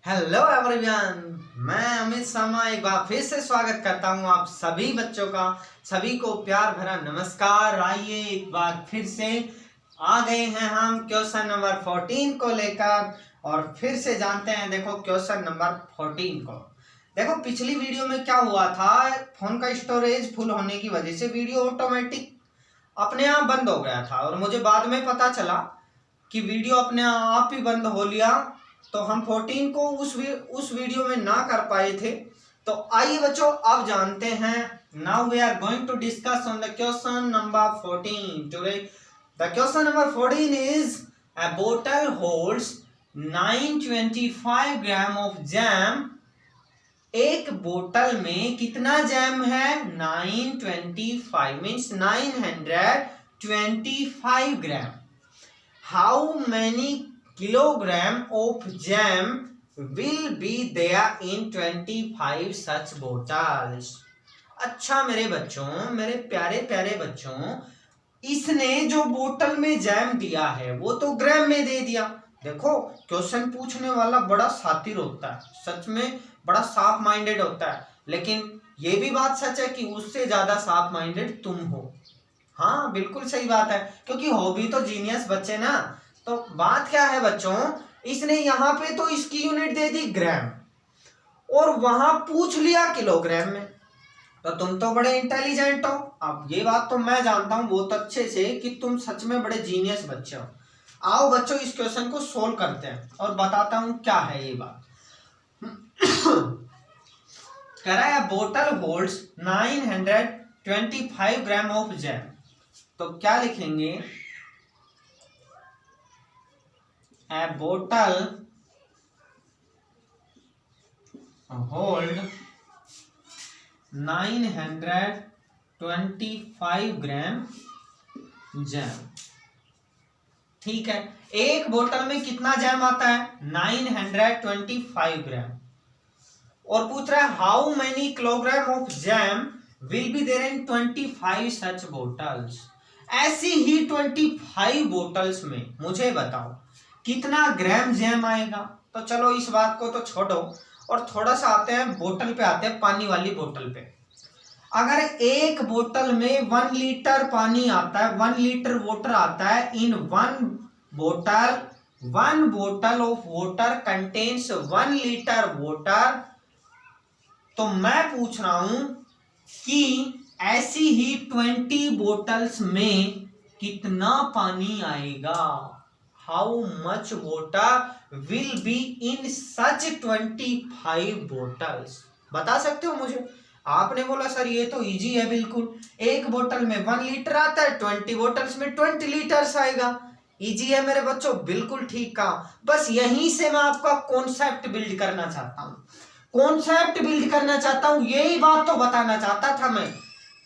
Hello everyone, मैं अमित शर्मा एक बार फिर से स्वागत करता हूं आप सभी बच्चों का। सभी को प्यार भरा नमस्कार। आइए एक बार फिर से आ गए हैं हम क्वेश्चन नंबर 14 को लेकर और फिर से जानते हैं। देखो क्वेश्चन नंबर 14 को देखो, पिछली वीडियो में क्या हुआ था, फोन का स्टोरेज फुल होने की वजह से वीडियो ऑटोमेटिक अपने आप बंद हो गया था और मुझे बाद में पता चला कि वीडियो अपने आप ही बंद हो लिया, तो हम 14 को उस वीडियो में ना कर पाए थे। तो आइए बच्चों अब जानते हैं। Now we are going to discuss on the question number 14 today. The question number 14 is a बोतल होल्ड्स 925 ग्राम ऑफ जैम। एक बोतल में कितना जैम है? 925 means 925 gram. How many kilogram of jam will be there in 25 such bottles। अच्छा मेरे बच्चों, मेरे प्यारे प्यारे बच्चों, इसने जो बोतल में जैम दिया है वो तो ग्राम में दे दिया। देखो क्वेश्चन पूछने वाला बड़ा शातिर होता है, सच में बड़ा साफ माइंडेड होता है, लेकिन ये भी बात सच है कि उससे ज्यादा साफ माइंडेड तुम हो। हाँ बिल्कुल सही बात है, क्योंकि हो भी तो जीनियस बच्चे ना। तो बात क्या है बच्चों, इसने यहाँ पे तो इसकी यूनिट दे दी ग्राम और वहां पूछ लिया किलोग्राम में। तो तुम तो बड़े इंटेलिजेंट हो। अब ये बात तो मैं जानता हूं बहुत अच्छे से कि तुम सच में बड़े जीनियस बच्चे हो। आओ बच्चों इस क्वेश्चन को सोल्व करते हैं और बताता हूं क्या है ये बात। कह रहा है बोतल होल्ड्स 925 ग्राम ऑफ जैम। तो क्या लिखेंगे? A bottle hold 925 gram jam. ठीक है, एक बोतल में कितना जैम आता है? 925 ग्राम। और पूछ रहा है how many kilogram of jam will be there in 25 such bottles. ऐसी ही 25 बोटल्स में मुझे बताओ कितना ग्राम जैम आएगा। तो चलो इस बात को तो छोड़ो और थोड़ा सा आते हैं बोतल पे, आते हैं पानी वाली बोतल पे। अगर एक बोतल में 1 लीटर पानी आता है, 1 लीटर वाटर आता है इन वन बोतल of water contains 1 litre water. तो मैं पूछ रहा हूं कि ऐसी ही 20 बोतल्स में कितना पानी आएगा। How much water will be in such 25 bottles. बता सकते हो मुझे? आपने बोला सर ये तो इजी है बिल्कुल, एक बोतल में 1 लीटर आता है, 20 बोतल्स में 20 लीटर्स आएगा। इजी है मेरे बच्चों, बिल्कुल ठीक कहा। बस यहीं से मैं आपका कॉन्सेप्ट बिल्ड करना चाहता हूं, यही बात तो बताना चाहता था मैं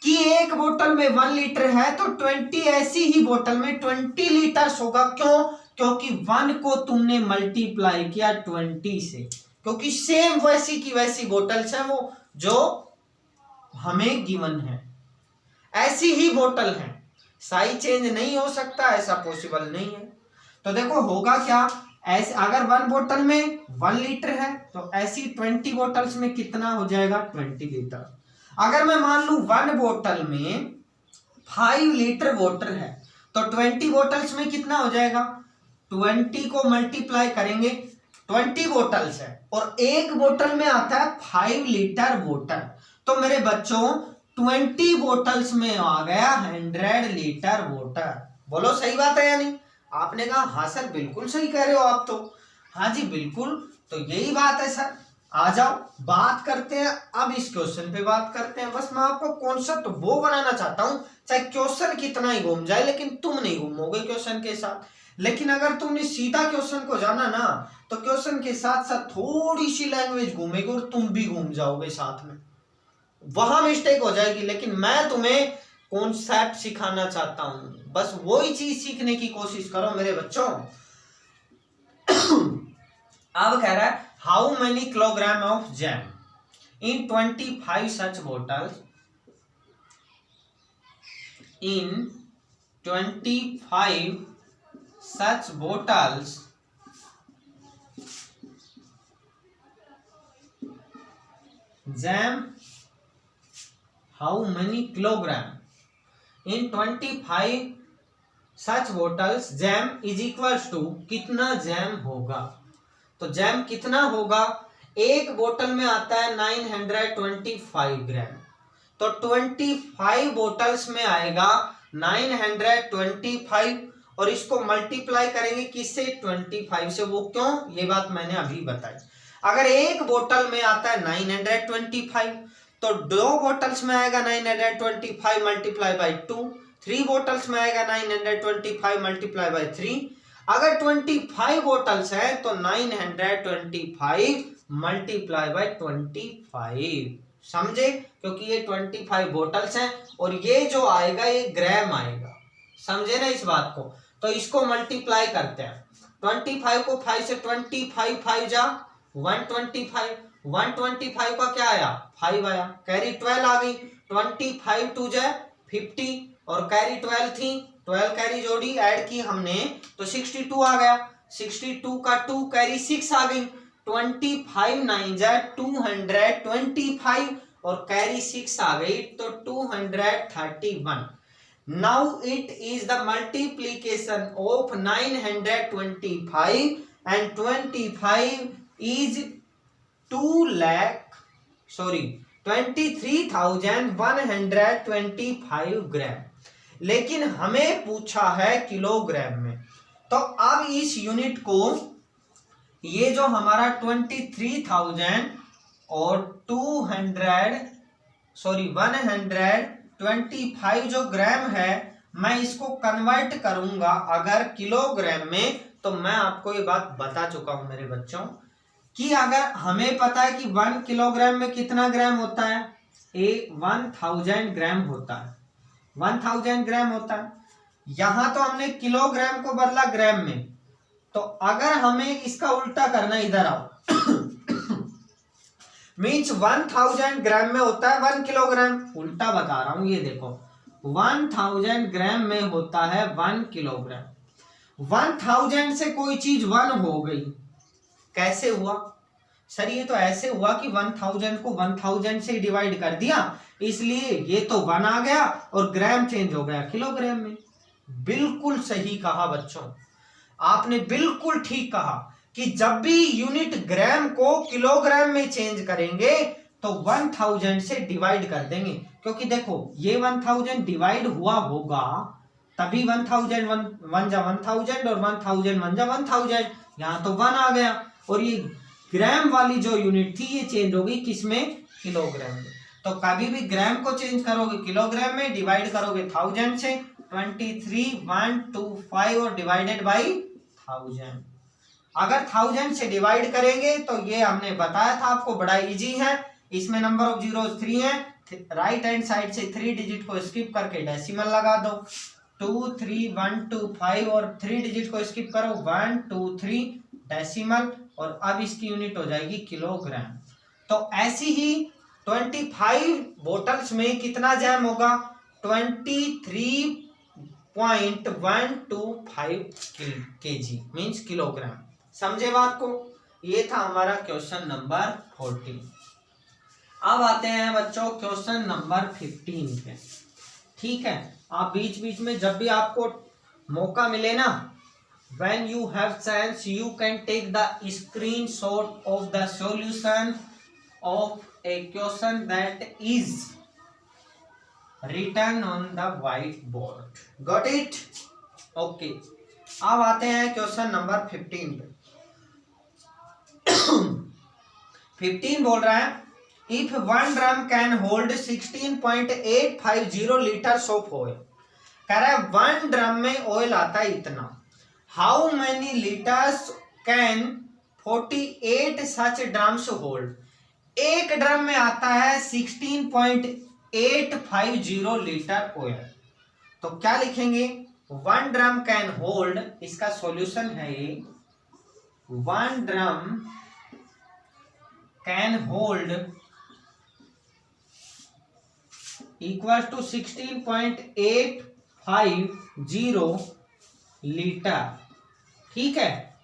कि एक बोतल में 1 लीटर है तो 20 ऐसी ही बोतल में 20 लीटर्स होगा। क्यों? क्योंकि 1 को तुमने मल्टीप्लाई किया 20 से, क्योंकि सेम वैसी की वैसी बोतल्स हैं वो जो हमें गिवन है, ऐसी ही बोतल है, साइज चेंज नहीं हो सकता, ऐसा पॉसिबल नहीं है। तो देखो होगा क्या, ऐसे अगर 1 बोतल में 1 लीटर है तो ऐसी 20 बोतल्स में कितना हो जाएगा? 20 लीटर। अगर मैं मान लू 1 बोतल में 5 लीटर वाटर है तो 20 बोतल्स में कितना हो जाएगा? 20 को मल्टीप्लाई करेंगे, 20 बोतल्स है और एक बोतल में आता है 5 लीटर वाटर। तो मेरे बच्चों 20 बोतल्स में आ गया 100 लीटर वाटर। बोलो सही बात है या नहीं? आपने कहा हाँ सर बिल्कुल सही कह रहे हो आप तो। हाँ जी बिल्कुल, तो यही बात है सर। आ जाओ बात करते हैं, अब इस क्वेश्चन पे बात करते हैं। बस मैं आपको कॉन्सेप्ट वो बनाना चाहता हूं, चाहे क्वेश्चन कितना ही घूम जाए लेकिन तुम नहीं घूमोगे क्वेश्चन के साथ। लेकिन अगर तुमने सीधा क्वेश्चन को जाना ना तो क्वेश्चन के साथ साथ थोड़ी सी लैंग्वेज घूमेगी और तुम भी घूम जाओगे साथ में, वहां मिस्टेक हो जाएगी। लेकिन मैं तुम्हें कॉन्सेप्ट सिखाना चाहता हूं, बस वही चीज सीखने की कोशिश करो मेरे बच्चों। अब कह रहा है how many kilogram of jam in 25 such bottles, in 25 such bottles jam how many kilogram in 25 such bottles jam is equals to, कितना जैम होगा। तो जैम कितना होगा, एक बोतल में आता है 925 ग्राम, तो 25 बोतल्स में आएगा 925 और इसको मल्टीप्लाई करेंगे किससे, 25 से। वो क्यों, ये बात मैंने अभी बताई। अगर एक बोतल में आता है 925 तो दो बोतल्स में आएगा 925 मल्टीप्लाई बाई 2, 3 बोतल्स में आएगा 925 मल्टीप्लाई बाई 3। अगर 25 बोतल्स है तो 925 मल्टीप्लाई बाई 25, समझे, क्योंकि ये 25 बोतल्स हैं और ये जो आएगा ये ग्राम आएगा, समझे ना इस बात को। तो इसको मल्टीप्लाई करते हैं, 25 को 5 से 25 5 जा 125, 125 का क्या आया 5 आया, कैरी 12 आ गई, 25 2 जा 50 और कैरी 12 थी, 12 कैरी जोड़ी ऐड की हमने तो 62 आ गया, 62 का 2 कैरी 6 आ गई, 25 9 जा 225 और कैरी 6 आ गई तो 231। Now it is the multiplication of 925 and 25 is 23,125 ग्राम, लेकिन हमें पूछा है किलोग्राम में। तो अब इस यूनिट को, ये जो हमारा 125 जो ग्राम है, मैं इसको कन्वर्ट करूंगा अगर किलोग्राम में, तो मैं आपको ये बात बता चुका हूं मेरे बच्चों कि अगर हमें पता है कि 1 किलोग्राम में कितना ग्राम होता है, 1000 ग्राम होता है, 1000 ग्राम होता है। यहां तो हमने किलोग्राम को बदला ग्राम में, तो अगर हमें इसका उल्टा करना, इधर आओ मीन्स 1000 ग्राम में होता है 1 किलोग्राम, उल्टा बता रहा हूं, ये देखो 1000 ग्राम में होता है 1 किलोग्राम। 1000 से कोई चीज 1 हो गई, कैसे हुआ सर, ये तो ऐसे हुआ कि 1000 को 1000 से डिवाइड कर दिया, इसलिए ये तो 1 आ गया और ग्राम चेंज हो गया किलोग्राम में। बिल्कुल सही कहा बच्चों, आपने बिल्कुल ठीक कहा कि जब भी यूनिट ग्राम को किलोग्राम में चेंज करेंगे तो 1000 से डिवाइड कर देंगे, क्योंकि देखो ये 1000 डिवाइड हुआ होगा तभी 1000 1 जा 1000 और 1000 1 जा 1000, यहाँ तो 1 आ गया और ये ग्राम वाली जो यूनिट थी ये चेंज होगी किसमें, किलोग्राम में। तो कभी भी ग्राम को चेंज करोगे किलोग्राम में, डिवाइड करोगे 1000 से, 23,125 और डिवाइडेड बाई 1000। अगर 1000 से डिवाइड करेंगे तो ये हमने बताया था आपको, बड़ा इजी है, इसमें नंबर ऑफ जीरो 3 है, राइट हैंड साइड से 3 डिजिट को स्किप करके डेसिमल लगा दो, 23125 और 3 डिजिट को स्किप करो 123 डेसिमल, और अब इसकी यूनिट हो जाएगी किलोग्राम। तो ऐसी ही 25 बोतल्स में कितना जैम होगा, 23.125 kg मीन्स किलोग्राम, समझे बात को। ये था हमारा क्वेश्चन नंबर 14। अब आते हैं बच्चों क्वेश्चन नंबर 15 पे, ठीक है। आप बीच बीच में जब भी आपको मौका मिले ना, when you have chance you can take the screenshot of the solution of a question that is written on the whiteboard, got it, okay। अब आते हैं क्वेश्चन नंबर 15 पे। 15 बोल रहा है if 1 drum can hold 16.850 litres of oil, कह रहा है 1 ड्रम में ऑयल आता है इतना, how many litres can 48 such drums hold. एक ड्रम में आता है 16.850 लीटर ऑयल, तो क्या लिखेंगे, 1 ड्रम कैन होल्ड, इसका सॉल्यूशन है ये, 1 drum can hold equal to 16.850 litre, ठीक है।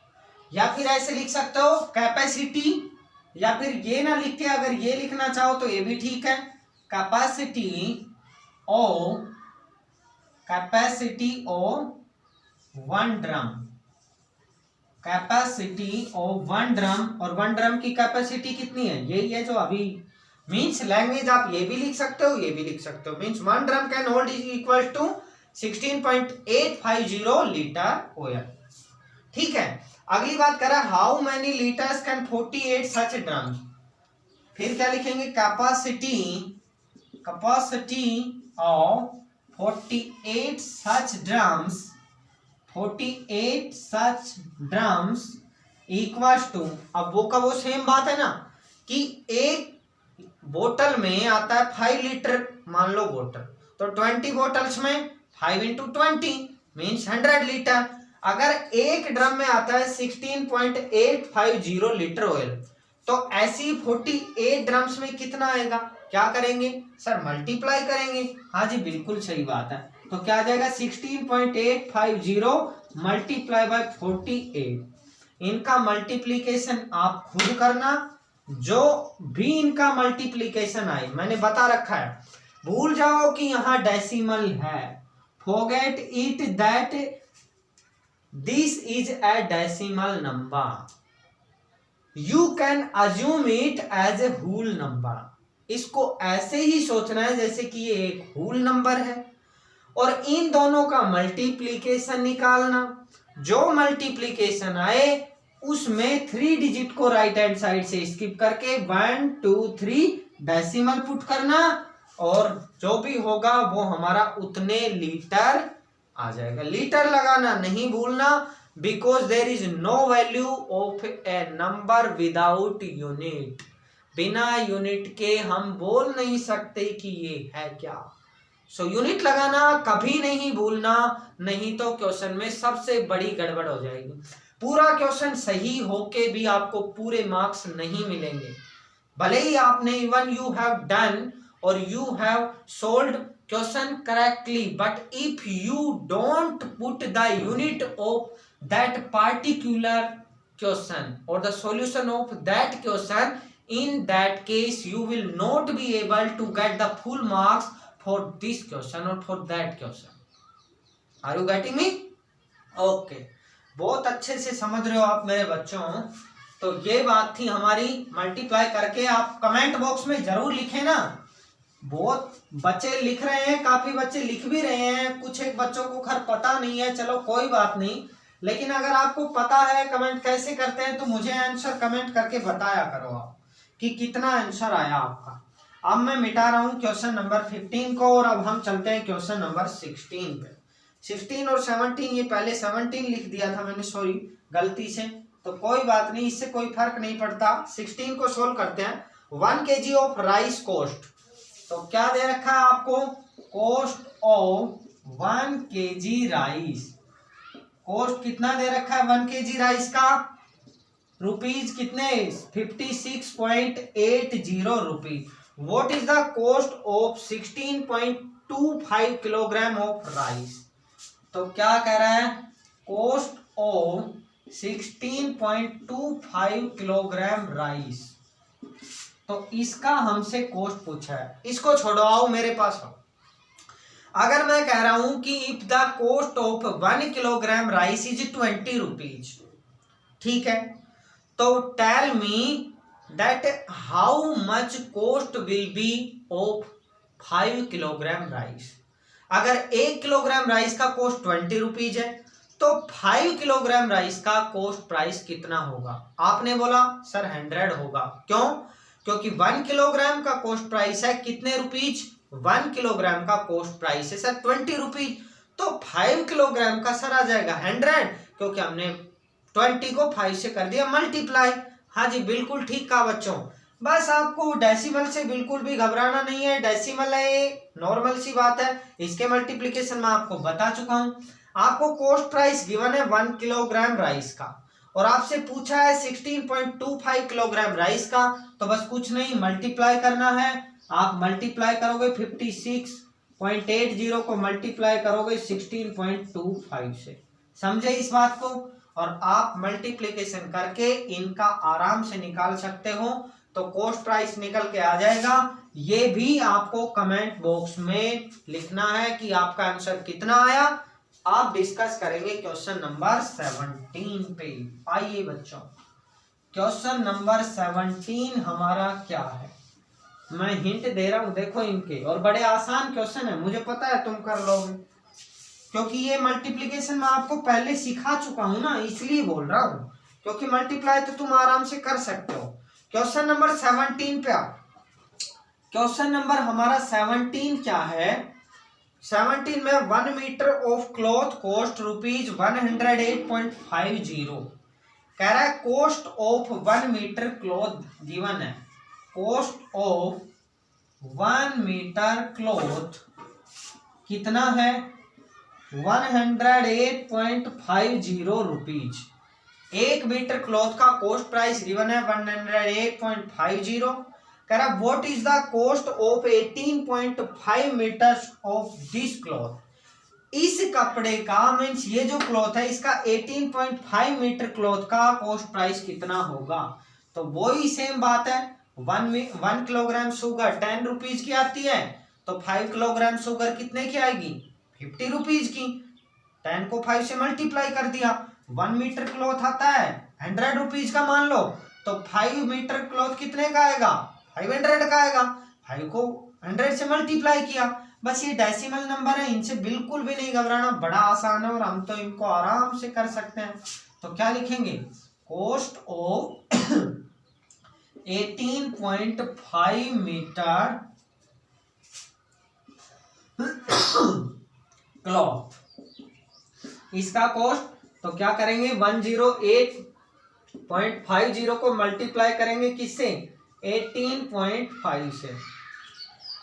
या फिर ऐसे लिख सकते हो कैपेसिटी या फिर ये ना लिख के अगर ये लिखना चाहो तो ये भी ठीक है। Capacity of one drum, capacity of one drum, और वन ड्रम की कैपेसिटी कितनी है, यही है जो अभी मींस लैंग्वेज आप ये भी लिख सकते हो ये भी लिख सकते हो। Means one drum can hold is equal to 16.850 litre oil. ठीक है, अगली बात करें how many litres can 48 such drums. फिर क्या लिखेंगे, capacity of 48 such drums equal to, अब वो का वो सेम बात है ना कि एक बोतल में आता है 5 लीटर मान लो बोतल, तो 20 बोतल्स में 5 इंटू 20 मीन्स 100 लीटर। अगर एक ड्रम में आता है 16.850 लीटर ऑयल, तो ऐसी 48 ड्रम्स में कितना आएगा, क्या करेंगे सर, मल्टीप्लाई करेंगे। हाँ जी बिल्कुल सही बात है, तो क्या आ जाएगा 16.850 मल्टीप्लाई बाय 48। इनका मल्टीप्लीकेशन आप खुद करना, जो भी इनका मल्टीप्लीकेशन आए मैंने बता रखा है। भूल जाओ कि यहाँ डेसिमल है, forget it that this is a decimal number, you can assume it as a whole number. इसको ऐसे ही सोचना है जैसे कि ये एक होल नंबर है, और इन दोनों का मल्टीप्लीकेशन निकालना, जो मल्टीप्लीकेशन आए उसमें 3 डिजिट को राइट हैंड साइड से स्किप करके 1 2 3 डेसिमल पुट करना, और जो भी होगा वो हमारा उतने लीटर आ जाएगा। लीटर लगाना नहीं भूलना, because there is no value of a number without unit. बिना यूनिट के हम बोल नहीं सकते कि ये है क्या। सो यूनिट लगाना कभी नहीं भूलना, नहीं तो क्वेश्चन में सबसे बड़ी गड़बड़ हो जाएगी। पूरा क्वेश्चन सही होके भी आपको पूरे मार्क्स नहीं मिलेंगे, भले ही आपने इवन यू हैव डन और you have solved question correctly, but if you don't put the unit of that particular question और the solution of that question, in that case you will not be able to get the full marks for this question or for that question. Are you getting me? Okay, बहुत अच्छे से समझ रहे हो आप मेरे बच्चों। तो ये बात थी हमारी, मल्टीप्लाई करके आप कमेंट बॉक्स में जरूर लिखें ना। बहुत बच्चे लिख रहे हैं, काफी बच्चे लिख भी रहे हैं, कुछ एक बच्चों को खैर पता नहीं है, चलो कोई बात नहीं, लेकिन अगर आपको पता है कमेंट कैसे करते हैं तो मुझे आंसर कमेंट करके बताया करो आप कि कितना आंसर आया आपका। अब मैं मिटा रहा हूं क्वेश्चन नंबर 15 को, और अब हम चलते हैं क्वेश्चन नंबर 16 पे। 16 और 17, ये पहले 17 लिख दिया था मैंने, सॉरी गलती से, तो कोई बात नहीं, इससे कोई फर्क नहीं पड़ता। 16 को सोल्व करते हैं। 1 kg ऑफ राइस कॉस्ट, तो क्या दे रखा है आपको, cost of 1 kg rice, cost कितना दे रखा है 1 kg राइस का, रुपीज कितने 56.80 rupees. What is the cost of 16.25 kilogram of rice. तो क्या कह रहा है, कॉस्ट ऑफ 16.25 किलोग्राम राइस, तो इसका हमसे कॉस्ट पूछा है। इसको छोड़ो, आओ मेरे पास आओ। अगर मैं कह रहा हूं कि if the cost of 1 kilogram rice is 20 rupees, ठीक है, तो tell me that how much cost will be of 5 kilogram rice. अगर 1 किलोग्राम राइस का कॉस्ट 20 रुपीज है, तो 5 किलोग्राम राइस का कॉस्ट प्राइस कितना होगा। आपने बोला सर 100 होगा, क्यों, क्योंकि 1 किलोग्राम का कॉस्ट प्राइस है कितने रुपीज, 1 किलोग्राम का कॉस्ट प्राइस है सर 20 रुपीज, तो 5 किलोग्राम का सर आ जाएगा 100, क्योंकि हमने 20 को 5 से कर दिया मल्टीप्लाई। हाँ जी बिल्कुल ठीक कहा बच्चों, बस आपको डेसिमल से बिल्कुल भी घबराना नहीं है, डेसिमल है नॉर्मल सी बात है, इसके मल्टीप्लिकेशन में आपको बता चुका हूं। आपको कॉस्ट प्राइस गिवन है 1 किलोग्राम राइस का, और आपसे पूछा है 16.25 किलोग्राम राइस का, तो बस कुछ नहीं मल्टीप्लाई करना है। आप मल्टीप्लाई करोगे 56.80 को मल्टीप्लाई करोगे 16.25 से, समझे इस बात को। और आप मल्टीप्लिकेशन करके इनका आराम से निकाल सकते हो। तो कॉस्ट प्राइस निकल के आ जाएगा। ये भी आपको कमेंट बॉक्स में लिखना है कि आपका आंसर कितना आया। आप डिस्कस करेंगे क्वेश्चन नंबर 17 पे। आइए बच्चों, क्वेश्चन नंबर 17 हमारा क्या है, मैं हिंट दे रहा हूं देखो इनके, और बड़े आसान क्वेश्चन है, मुझे पता है तुम कर लोगे, क्योंकि ये मल्टीप्लिकेशन मैं आपको पहले सिखा चुका हूं ना, इसलिए बोल रहा हूं, क्योंकि मल्टीप्लाई तो तुम आराम से कर सकते हो। क्वेश्चन नंबर 17 पे आओ। क्वेश्चन नंबर हमारा 17 क्या है, 17 में 1 metre of cloth cost rupees 108.50। कह रहा है cost of 1 metre cloth given है, कॉस्ट ऑफ 1 मीटर क्लॉथ कितना है 108.50 रुपीज। 1 मीटर क्लॉथ का कॉस्ट प्राइस गिवन है 108.50। कह रहा what is the cost of 18.5 metres of this cloth. इस कपड़े का मीन्स ये जो क्लॉथ है इसका 18.5 मीटर क्लॉथ का कॉस्ट प्राइस कितना होगा। तो वही सेम बात है, 1 किलोग्राम शुगर 10 रुपीज की आती है, तो 5 किलोग्राम शुगर कितने की आएगी 50 रुपीज की। 10 को 5 से मल्टीप्लाई कर दिया। 1 मीटर क्लॉथ आता है 100 रुपीज का मान लो, तो 5 मीटर क्लॉथ कितने का आएगा 500 का आएगा। 5 को 100 से मल्टीप्लाई किया। बस ये डेसिमल नंबर है, इनसे बिल्कुल भी नहीं घबराना, बड़ा आसान है और हम तो इनको आराम से कर सकते हैं। तो क्या लिखेंगे, कॉस्ट ऑफ 18.5 मीटर क्लॉथ, इसका कॉस्ट, तो क्या करेंगे 108.50 को मल्टीप्लाई करेंगे किससे 18.5 से।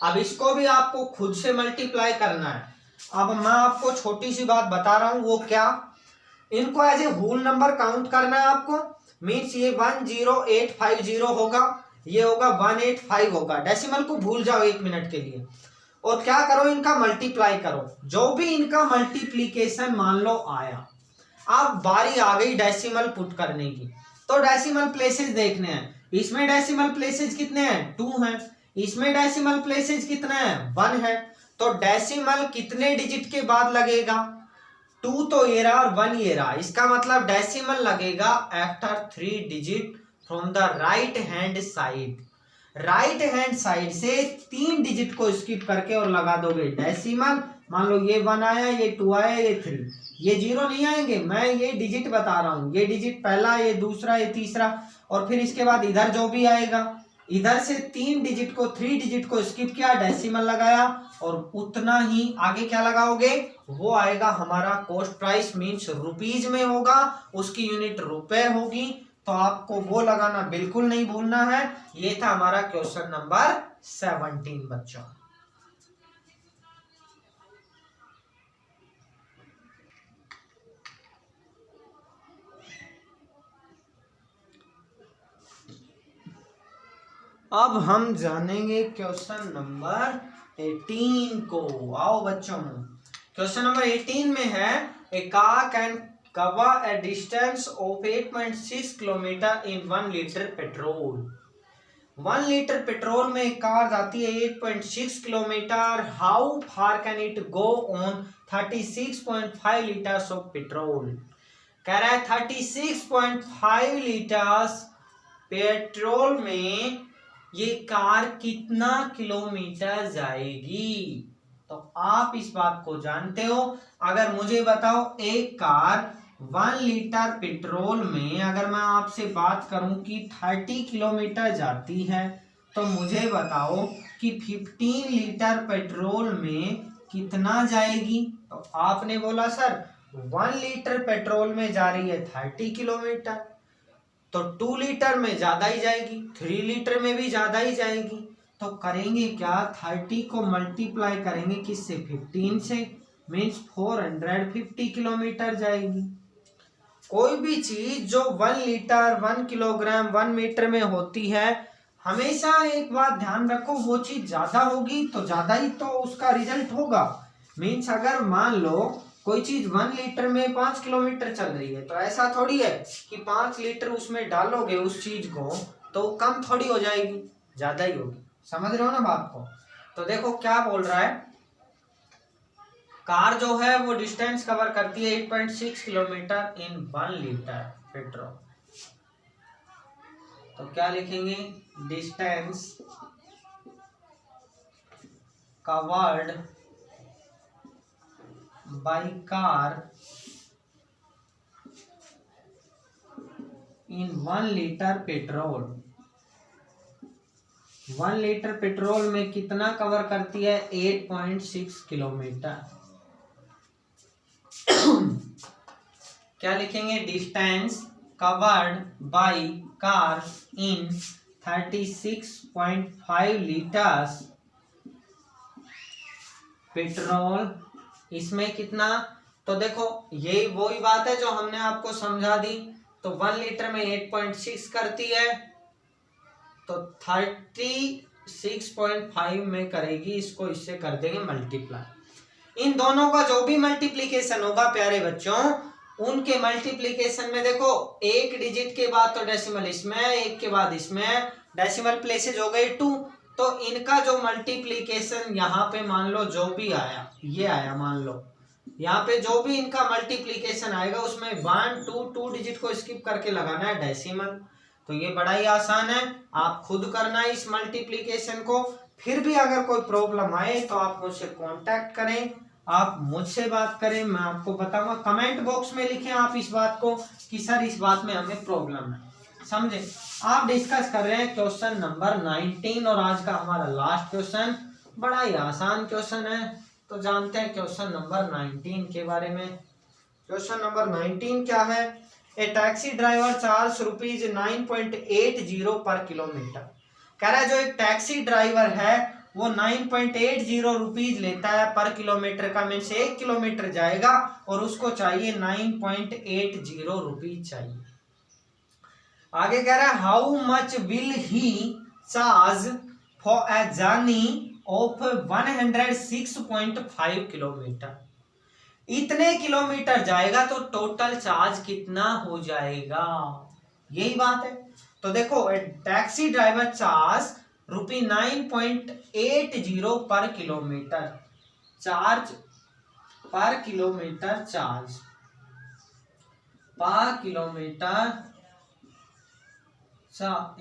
अब इसको भी आपको खुद से मल्टीप्लाई करना है। अब मैं आपको छोटी सी बात बता रहा हूं, वो क्या, इनको as a whole number count करना है आपको। मीन्स ये 10850 होगा, ये होगा 185 होगा। डेसिमल को भूल जाओ 1 मिनट के लिए, और क्या करो इनका मल्टीप्लाई करो। जो भी इनका मल्टीप्लीकेशन मान लो आया, अब बारी आ गई डेसिमल पुट करने की। तो डेसिमल प्लेसेस देखने हैं। इसमें डेसिमल प्लेसेस कितने हैं 2 हैं, इसमें डेसिमल प्लेसेस कितने हैं 1 है। तो डेसिमल कितने डिजिट के बाद लगेगा 2 तो ये रहा और 1 ये रहा, इसका मतलब डेसिमल लगेगा after 3 digit from the right hand side. Right hand side से 3 डिजिट को स्किप करके और लगा दोगे डेसिमल। मान लो ये 1 आया, ये 2 आया, ये 3, ये 0 नहीं आएंगे, मैं ये डिजिट बता रहा हूं, ये डिजिट पहला, ये दूसरा, ये तीसरा, और फिर इसके बाद इधर जो भी आएगा, इधर से 3 डिजिट को 3 डिजिट को स्किप किया, डेसिमल लगाया, और उतना ही आगे क्या लगाओगे, वो आएगा हमारा कॉस्ट प्राइस। मीन्स रुपीज में होगा, उसकी यूनिट रुपए होगी। तो आपको वो लगाना बिल्कुल नहीं भूलना है। ये था हमारा क्वेश्चन नंबर 17 बच्चों। अब हम जानेंगे क्वेश्चन नंबर 18 को। आओ बच्चों, क्वेश्चन नंबर 18 में है a car can cover a distance of 8.6 kilometre in 1 litre petrol. 1 litre petrol में एक कार जाती है 8.6 kilometre. How far can it go on 36.5 litres of petrol. कह रहा है 36.5 लीटर्स पेट्रोल में ये कार कितना किलोमीटर जाएगी। तो आप इस बात को जानते हो। अगर मुझे बताओ एक कार 1 लीटर पेट्रोल में अगर मैं आपसे बात करूं कि 30 किलोमीटर जाती है, तो मुझे बताओ कि 15 लीटर पेट्रोल में कितना जाएगी। तो आपने बोला सर 1 लीटर पेट्रोल में जा रही है 30 किलोमीटर, तो 2 लीटर में ज्यादा ही जाएगी, 3 लीटर में भी ज्यादा ही जाएगी। तो करेंगे क्या, 30 को मल्टीप्लाई करेंगे किससे 15 से, मीन्स 450 किलोमीटर जाएगी। कोई भी चीज जो 1 लीटर 1 किलोग्राम 1 मीटर में होती है, हमेशा एक बात ध्यान रखो, वो चीज ज्यादा होगी तो ज्यादा ही तो उसका रिजल्ट होगा। मीन्स अगर मान लो कोई चीज 1 लीटर में 5 किलोमीटर चल रही है, तो ऐसा थोड़ी है कि 5 लीटर उसमें डालोगे उस चीज को तो कम थोड़ी हो जाएगी, ज्यादा ही होगी। समझ रहे हो ना बात को। तो देखो क्या बोल रहा है, कार जो है वो डिस्टेंस कवर करती है 8.6 किलोमीटर इन 1 लीटर पेट्रोल। तो क्या लिखेंगे, distance covered by car in 1 litre petrol. 1 litre petrol में कितना कवर करती है, 8.6 किलोमीटर। क्या लिखेंगे, distance covered by car in 36.5 litres petrol, इसमें कितना। तो देखो यही वही बात है जो हमने आपको समझा दी। तो 1 लीटर में 8.6 करती है तो 36.5 में करेगी, इसको इससे कर देंगे मल्टीप्लाई। इन दोनों का जो भी मल्टीप्लीकेशन होगा प्यारे बच्चों, उनके मल्टीप्लीकेशन में देखो एक डिजिट के बाद तो डेसिमल इसमें, एक के बाद इसमें, डेसिमल प्लेसेज हो गई 2। तो इनका जो मल्टीप्लीकेशन यहाँ पे मान लो जो भी आया, ये आया मान लो, यहाँ पे जो भी इनका मल्टीप्लीकेशन आएगा उसमें 1 2 डिजिट को स्किप करके लगाना है डेसिमल। तो ये बड़ा ही आसान है, आप खुद करना है इस मल्टीप्लीकेशन को। फिर भी अगर कोई प्रॉब्लम आए तो आप मुझसे कांटेक्ट करें, आप मुझसे बात करें, मैं आपको बताऊंगा। कमेंट बॉक्स में लिखें आप इस बात को कि सर इस बात में हमें प्रॉब्लम है, समझे। आप डिस्कस कर रहे हैं क्वेश्चन नंबर 19 और आज का हमारा लास्ट क्वेश्चन बड़ा ही आसान क्वेश्चन है। तो जानते हैं क्वेश्चन नंबर 19 के बारे में। क्वेश्चन नंबर 19 क्या है, ए taxi driver charge rupees 9.80 per kilometre. कह रहा है जो एक टैक्सी ड्राइवर है वो 9.80 रुपीज लेता है पर किलोमीटर का, मीन्स 1 किलोमीटर जाएगा और उसको चाहिए 9.80 रुपीज चाहिए। आगे कह रहा है how much will he charge for a journey of 106.5 kilometre. इतने किलोमीटर जाएगा तो टोटल चार्ज कितना हो जाएगा, यही बात है। तो देखो taxi driver charge ₹9.80 per kilometre, charge per kilometre, charge per kilometre,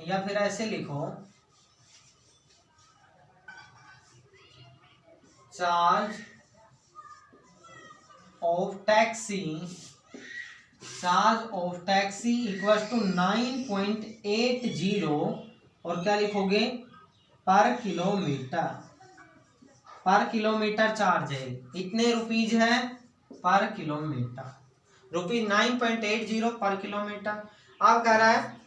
या फिर ऐसे लिखो charge of taxi, charge of taxi equal to 9.80 और क्या लिखोगे पर किलोमीटर, पर किलोमीटर चार्ज है, इतने रुपीज है पर किलोमीटर, रुपीज 9.80 पर किलोमीटर। अब कह रहा है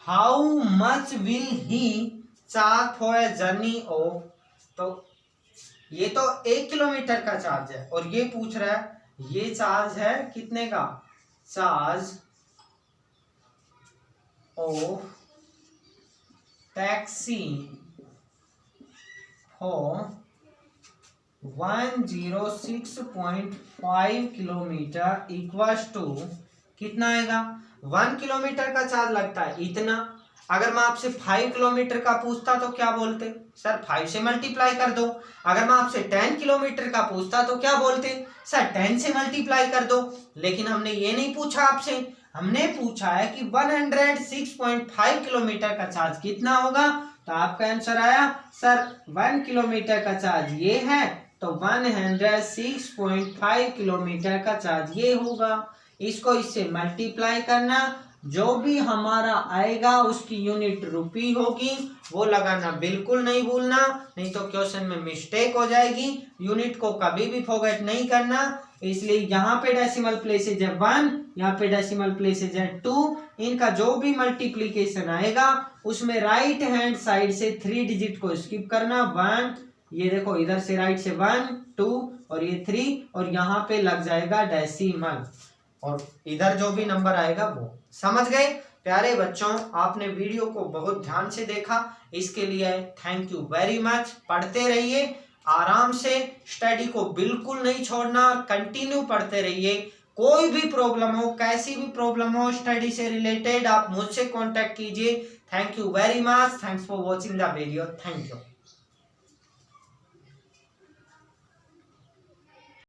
how much will he charge for a journey of, तो ये तो 1 किलोमीटर का चार्ज है और ये पूछ रहा है ये चार्ज है कितने का, charge of taxi for 106.5 kilometre equal to कितना आएगा, 1 किलोमीटर का चार्ज लगता है इतना। अगर मैं आपसे 5 किलोमीटर का पूछता तो क्या बोलते, सर 5 से मल्टीप्लाई कर दो। अगर मैं आपसे 10 किलोमीटर का पूछता तो क्या बोलते, सर 10 से मल्टीप्लाई कर दो। लेकिन हमने ये नहीं पूछा आपसे, हमने पूछा है कि 106.5 किलोमीटर का चार्ज कितना होगा। तो आपका आंसर आया सर 1 किलोमीटर का चार्ज ये है तो 106.5 किलोमीटर का चार्ज ये होगा। इसको इससे मल्टीप्लाई करना, जो भी हमारा आएगा उसकी यूनिट रुपी होगी, वो लगाना बिल्कुल नहीं भूलना, नहीं तो क्वेश्चन में मिस्टेक हो जाएगी। यूनिट को कभी भी फॉरगेट नहीं करना, इसलिए यहाँ पे डेसिमल प्लेसेज है 1, यहाँ पे डेसिमल प्लेसेज है 2। इनका जो भी मल्टीप्लीकेशन आएगा उसमें राइट हैंड साइड से 3 डिजिट को स्किप करना, 1, ये देखो इधर से राइट से 1 2 और ये 3 और यहाँ पे लग जाएगा डेसिमल और इधर जो भी नंबर आएगा वो। समझ गए प्यारे बच्चों, आपने वीडियो को बहुत ध्यान से देखा, इसके लिए थैंक यू वेरी मच। पढ़ते रहिए आराम से स्टडी को बिल्कुल नहीं छोड़ना, कंटिन्यू पढ़ते रहिए। कोई भी प्रॉब्लम हो, कैसी भी प्रॉब्लम हो स्टडी से रिलेटेड, आप मुझसे कांटेक्ट कीजिए। Thank you very much, thanks for watching the video, thank you.